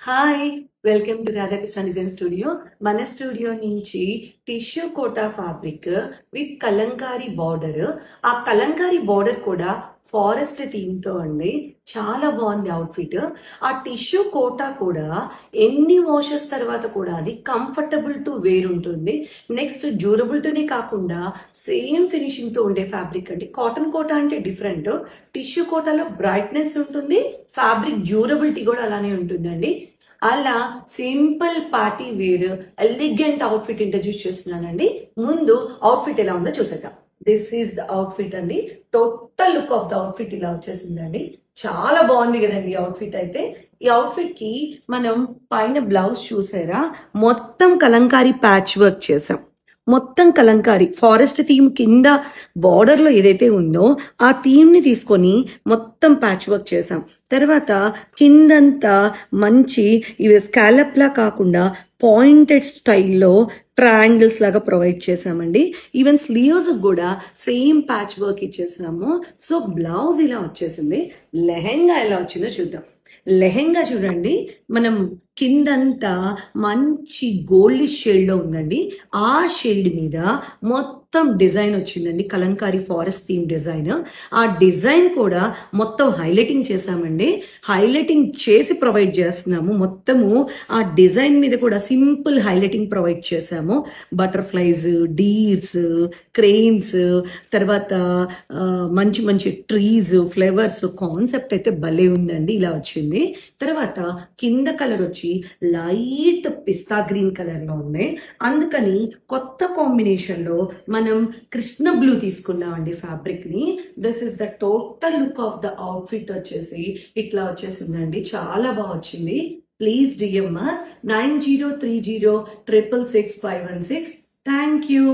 Hi welcome to Radhakrishna design studio. మన studio నుంచి tissue Kota fabric with Kalamkari border. ఆ Kalamkari border కూడా ఫారెస్ట్ థీమ్ తో అండి. చాలా బాగుంది అవుట్ఫిట్. ఆ టిష్యూ కోటా కూడా ఎన్ని వాషెస్ తర్వాత కూడా అది కంఫర్టబుల్ టు వేర్ ఉంటుంది. నెక్స్ట్ డ్యూరబిలిటీనే కాకుండా సేమ్ ఫినిషింగ్ తో ఉండే ఫ్యాబ్రిక్ అండి. కాటన్ కోటా అంటే డిఫరెంట్, టిష్యూ కోటాలో బ్రైట్నెస్ ఉంటుంది, ఫ్యాబ్రిక్ డ్యూరబిలిటీ కూడా అలానే ఉంటుందండి. అలా simple party wear elegant outfit introduce చేస్తున్నానండి. ముందు అవుట్ఫిట్ ఎలా ఉందో చూసేద్దాం. దిస్ ఈస్ ద అవుట్ఫిట్ అండి. Total look of the outfit ఇలా వచ్చేసిందండి. చాలా బాగుంది కదండి అవుట్ఫిట్ అయితే. ఈ అవుట్ఫిట్ కి మనం పైన బ్లౌజ్ చూసారా, మొత్తం కలంకారీ ప్యాచ్ వర్క్ చేసాం. మొత్తం కలంకారీ ఫారెస్ట్ థీమ్ కింద బార్డర్ లో ఏదైతే ఉందో ఆ థీమ్ ని తీసుకొని మొత్తం ప్యాచ్ వర్క్ చేసాం. తర్వాత కిందంతా మంచి ఇవి స్కాలప్ లా కాకుండా పాయింటెడ్ స్టైల్లో ట్రయాంగిల్స్ లాగా ప్రొవైడ్ చేసామండి. ఈవెన్ స్లీవ్స్ కూడా సేమ్ ప్యాచ్ వర్క్ ఇచ్చేసాము. సో బ్లౌజ్ ఇలా వచ్చేసింది. లెహెంగా ఎలా వచ్చిందో చూద్దాం. లెహెంగా చూడండి, మనం కిందంతా మంచి గోల్డ్ షేడ్ లో ఉందండి. ఆ షేడ్ మీద మొత్తం డిజైన్ వచ్చిందండి, కలంకారీ ఫారెస్ట్ థీమ్ డిజైన్. ఆ డిజైన్ కూడా మొత్తం హైలైటింగ్ చేసామండి. హైలైటింగ్ చేసి ప్రొవైడ్ చేస్తున్నాము. మొత్తము ఆ డిజైన్ మీద కూడా సింపుల్ హైలైటింగ్ ప్రొవైడ్ చేసాము. బటర్ఫ్లైస్, డీర్స్, క్రెయిన్స్, తర్వాత మంచి మంచి ట్రీస్, ఫ్లవర్స్ కాన్సెప్ట్ అయితే భలే ఉందండి. ఇలా వచ్చింది. తర్వాత కింద కలర్ వచ్చి లైట్ పిస్తా గ్రీన్ కలర్ లో ఉంది. అందుకని కొత్త కాంబినేషన్ లో మనం కృష్ణ బ్లూ తీసుకున్నామండి ఫ్యాబ్రిక్ ని. This is the total look of the outfit వచ్చేసి ఇట్లా వచ్చేసిందండి. చాలా బాగా వచ్చింది. Please DM us 9030666516. Thank you.